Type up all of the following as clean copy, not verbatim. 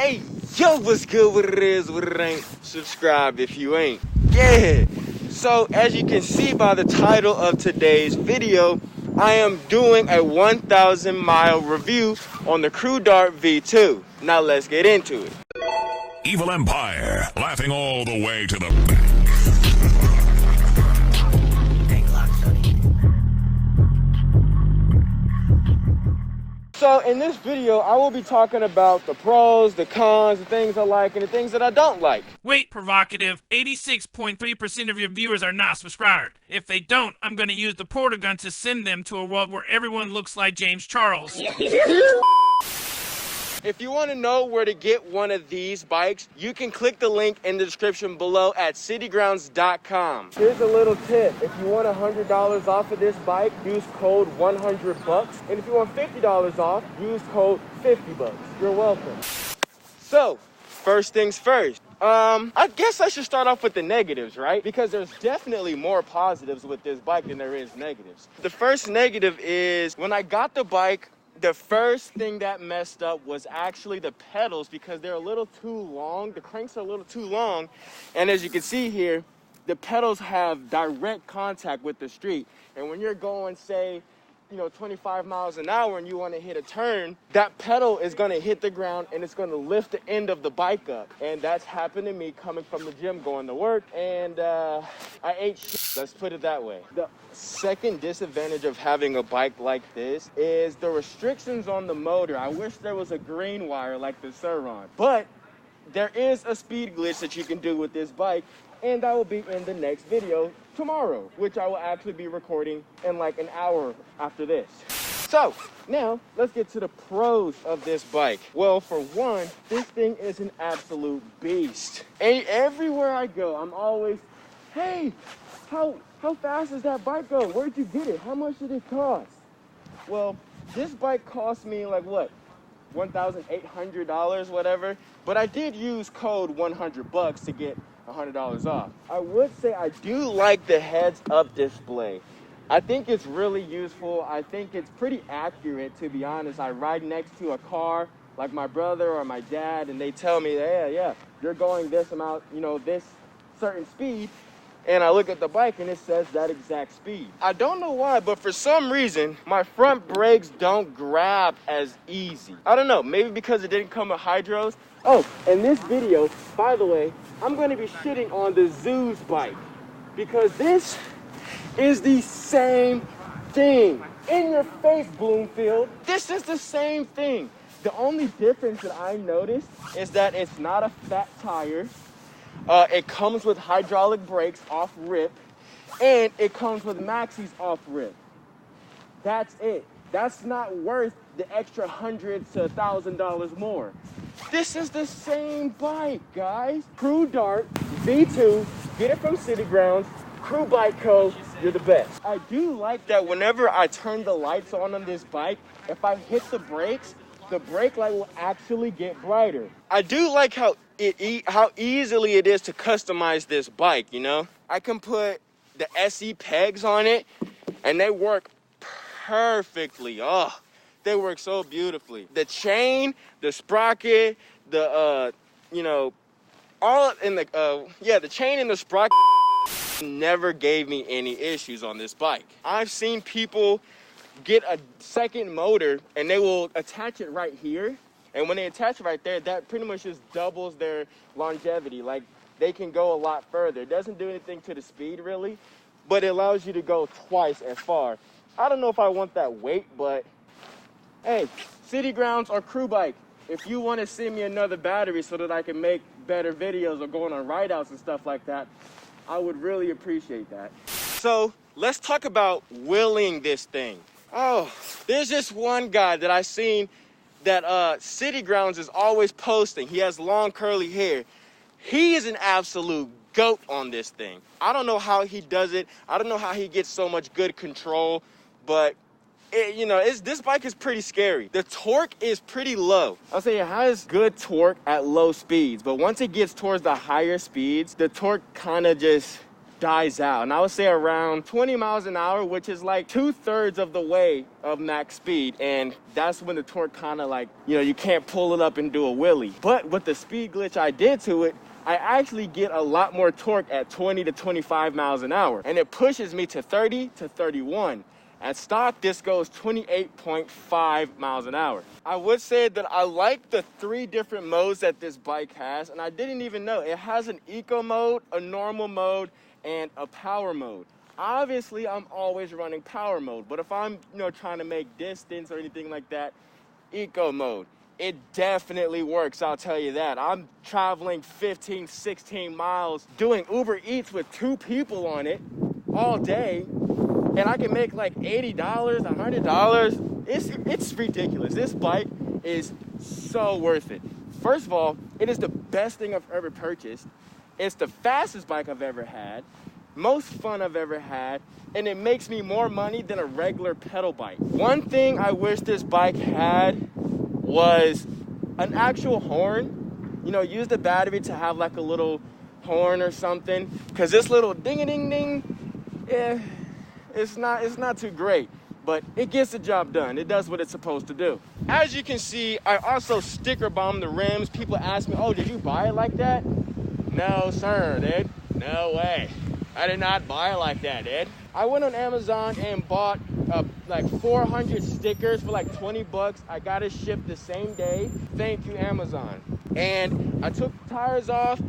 Hey, yo, what's good, what it is, what it ain't? Subscribe if you ain't. Yeah. So, as you can see by the title of today's video, I am doing a 1,000 mile review on the Crew Dart V2. Now let's get into it. Evil Empire, laughing all the way to the bank. So in this video, I will be talking about the pros, the cons, the things I like, and the things that I don't like. Wait, provocative. 86.3% of your viewers are not subscribed. If they don't, I'm gonna use the portal gun to send them to a world where everyone looks like James Charles. If you want to know where to get one of these bikes, you can click the link in the description below at citygrounds.com. Here's a little tip. If you want $100 off of this bike, use code 100 bucks. And if you want $50 off, use code 50 bucks. You're welcome. So, first things first. I guess I should start off with the negatives, right? Because there's definitely more positives with this bike than there is negatives. The first negative is when I got the bike, the first thing that messed up was actually the pedals because they're a little too long. The cranks are a little too long. And as you can see here, the pedals have direct contact with the street. And when you're going, say, 25 miles an hour and you want to hit a turn, that pedal is going to hit the ground and it's going to lift the end of the bike up. And that's happened to me coming from the gym going to work. And I ate shit. Let's put it that way. The second disadvantage of having a bike like this is the restrictions on the motor. I wish there was a green wire like the Sur-Ron. But there is a speed glitch that you can do with this bike. And that will be in the next video tomorrow, which I will actually be recording in like an hour after this. So now let's get to the pros of this bike. Well, for one, this thing is an absolute beast. And everywhere I go, I'm always, hey, how fast does that bike go? Where'd you get it? How much did it cost? Well, this bike cost me like what? $1,800, whatever. But I did use code 100 bucks to get $100 off. I would say I do like the heads-up display. I think it's really useful. I think it's pretty accurate, to be honest. I ride next to a car like my brother or my dad, and they tell me, yeah, you're going this amount, this certain speed. And I look at the bike and it says that exact speed. I don't know why, but for some reason, my front brakes don't grab as easy. I don't know, maybe because it didn't come with hydros. Oh, and this video, by the way, I'm going to be shitting on the Zeus bike because this is the same thing. In your face, Bloomfield. This is the same thing. The only difference that I noticed is that it's not a fat tire. It comes with hydraulic brakes off rip, and it comes with maxis off rip. That's it. That's not worth the extra $100 to $1,000 more. This is the same bike, guys. Crew Dart V2. Get it from City Grounds. Crew Bike Co. You're the best. I do like that whenever I turn the lights on this bike, if I hit the brakes, the brake light will actually get brighter. I do like how easily it is to customize this bike, I can put the SE pegs on it, and they work perfectly. Oh, they work so beautifully. The chain, the sprocket, the chain and the sprocket never gave me any issues on this bike. I've seen people get a second motor and they will attach it right here, and when they attach it right there, that pretty much just doubles their longevity. Like, they can go a lot further. It doesn't do anything to the speed really, but it allows you to go twice as far. I don't know if I want that weight, but hey, City Grounds or Crew Bike, if you want to send me another battery so that I can make better videos or going on ride outs and stuff like that, I would really appreciate that. So let's talk about wheeling this thing. Oh, there's this one guy that I seen that City Grounds is always posting. He has long curly hair. He is an absolute goat on this thing. I don't know how he does it. I don't know how he gets so much good control, but this bike is pretty scary. The torque is pretty low. I'll say it has good torque at low speeds, but once it gets towards the higher speeds, the torque kind of just dies out. And I would say around 20 miles an hour, which is like 2/3 of the way of max speed. And that's when the torque kind of like, you know, you can't pull it up and do a wheelie. But with the speed glitch I did to it, I actually get a lot more torque at 20 to 25 miles an hour. And it pushes me to 30 to 31. At stock, this goes 28.5 miles an hour. I would say that I like the 3 different modes that this bike has, and I didn't even know. It has an eco mode, a normal mode, and a power mode. Obviously, I'm always running power mode, but if I'm, you know, trying to make distance or anything like that, eco mode. It definitely works, I'll tell you that. I'm traveling 15, 16 miles doing Uber Eats with 2 people on it all day, and I can make like $80, $100. It's ridiculous. This bike is so worth it. First of all, it is the best thing I've ever purchased. It's the fastest bike I've ever had, most fun I've ever had, and it makes me more money than a regular pedal bike. One thing I wish this bike had was an actual horn. You know, use the battery to have like a little horn or something, because this little ding-a-ding-ding, yeah, it's not too great, but it gets the job done. It does what it's supposed to do. As you can see, I also sticker bomb the rims. People ask me, oh, did you buy it like that? No, sir, dude. No way. I did not buy it like that, dude. I went on Amazon and bought like 400 stickers for like 20 bucks. I got it shipped the same day. Thank you, Amazon. And I took the tires off,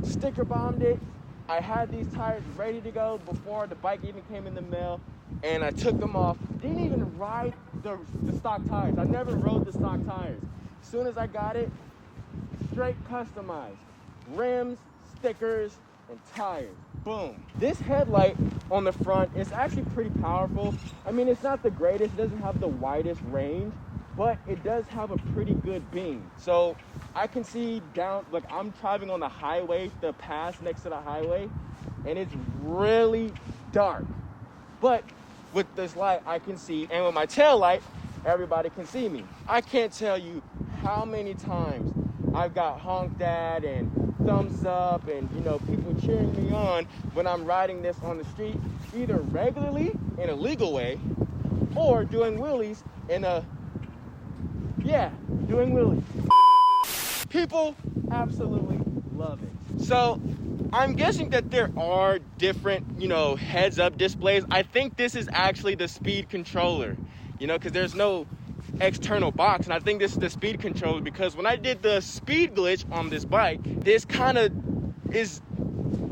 sticker bombed it. I had these tires ready to go before the bike even came in the mail, and I took them off. Didn't even ride the stock tires. I never rode the stock tires. As soon as I got it, straight customized. Rims, stickers, and tires. Boom. This headlight on the front is actually pretty powerful. I mean, it's not the greatest. It doesn't have the widest range, but it does have a pretty good beam. So I can see down, like I'm driving on the highway, the pass next to the highway, and it's really dark. But with this light, I can see, and with my tail light, everybody can see me. I can't tell you how many times I've got honked at and thumbs up and, you know, people cheering me on when I'm riding this on the street, either regularly in a legal way or doing wheelies in a, yeah, doing wheelies. People absolutely love it. So I'm guessing that there are different, you know, heads-up displays. I think this is actually the speed controller, you know, because there's no external box, and I think this is the speed controller, because when I did the speed glitch on this bike, this kind of is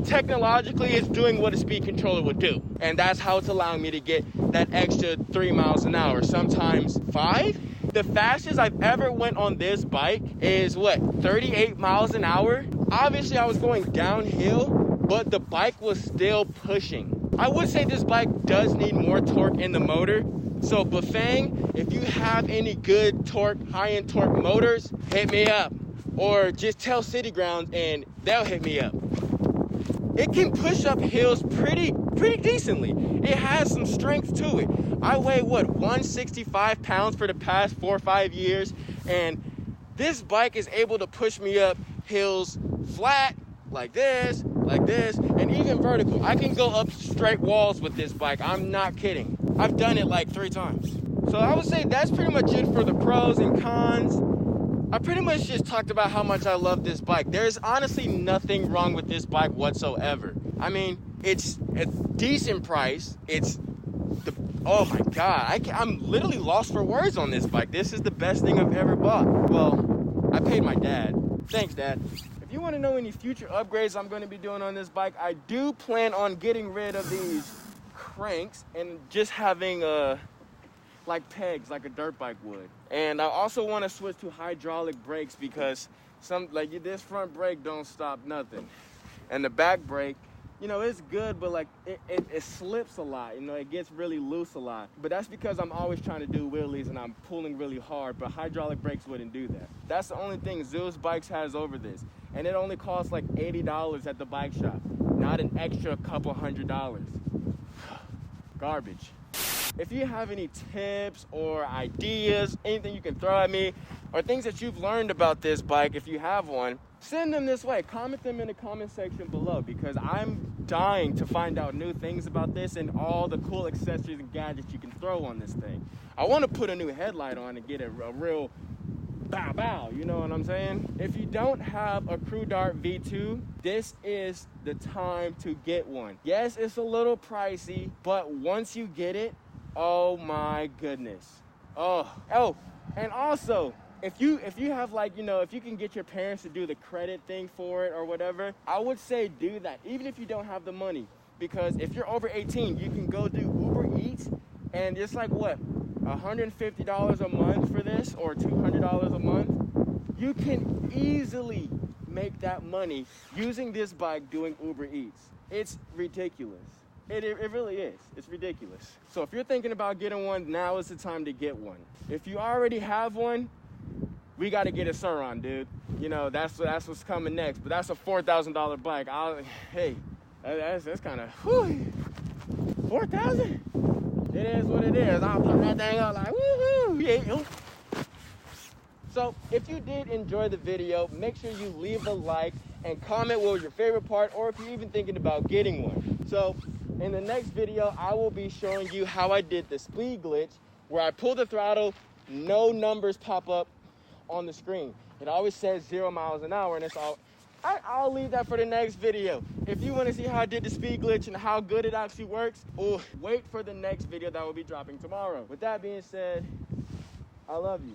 technologically it's doing what a speed controller would do, and that's how it's allowing me to get that extra 3 miles an hour, sometimes 5. The fastest I've ever went on this bike is what, 38 miles an hour. Obviously I was going downhill, but the bike was still pushing. I would say this bike does need more torque in the motor. So Bafang, if you have any good torque, high-end torque motors, hit me up. Or just tell City Grounds and they'll hit me up. It can push up hills pretty decently. It has some strength to it. I weigh, what, 165 pounds for the past 4 or 5 years, and this bike is able to push me up hills flat, like this, and even vertical. I can go up straight walls with this bike. I'm not kidding. I've done it like 3 times. So I would say that's pretty much it for the pros and cons. I pretty much just talked about how much I love this bike. There's honestly nothing wrong with this bike whatsoever. I mean, it's a decent price. Oh my God, I'm literally lost for words on this bike. This is the best thing I've ever bought. Well, I paid my dad. Thanks, Dad. If you want to know any future upgrades I'm going to be doing on this bike, I do plan on getting rid of these cranks and just having like pegs, like a dirt bike would. And I also want to switch to hydraulic brakes, because this front brake don't stop nothing, and the back brake, you know, it's good, but like it slips a lot. You know, it gets really loose a lot. But that's because I'm always trying to do wheelies and I'm pulling really hard. But hydraulic brakes wouldn't do that. That's the only thing Zeus Bikes has over this, and it only costs like $80 at the bike shop, not an extra couple $100. Garbage. If you have any tips or ideas, anything you can throw at me, or things that you've learned about this bike, if you have one, send them this way. Comment them in the comment section below, because I'm dying to find out new things about this and all the cool accessories and gadgets you can throw on this thing. I want to put a new headlight on and get a real bow bow, you know what I'm saying? If you don't have a Crew Dart V2, this is the time to get one. Yes, it's a little pricey, but once you get it, oh my goodness. Oh, and also, if you have, like, you know, if you can get your parents to do the credit thing for it or whatever, I would say do that, even if you don't have the money. Because if you're over 18, you can go do Uber Eats, and it's like, what, $150 a month for this, or $200 a month? You can easily make that money using this bike doing Uber Eats. It's ridiculous. It really is. It's ridiculous. So if you're thinking about getting one, now is the time to get one. If you already have one, we got to get a Sur-Ron, dude. You know, that's what's coming next. But that's a $4,000 bike. Hey, that's kind of, $4,000? It is what it is. I'll put that thing up like, woohoo, yeah. So if you did enjoy the video, make sure you leave a like and comment what was your favorite part, or if you're even thinking about getting one. So in the next video, I will be showing you how I did the speed glitch, where I pull the throttle, no numbers pop up on the screen. It always says 0 miles an hour, and it's all. I'll leave that for the next video. If you want to see how I did the speed glitch and how good it actually works, wait for the next video that will be dropping tomorrow. With that being said, I love you.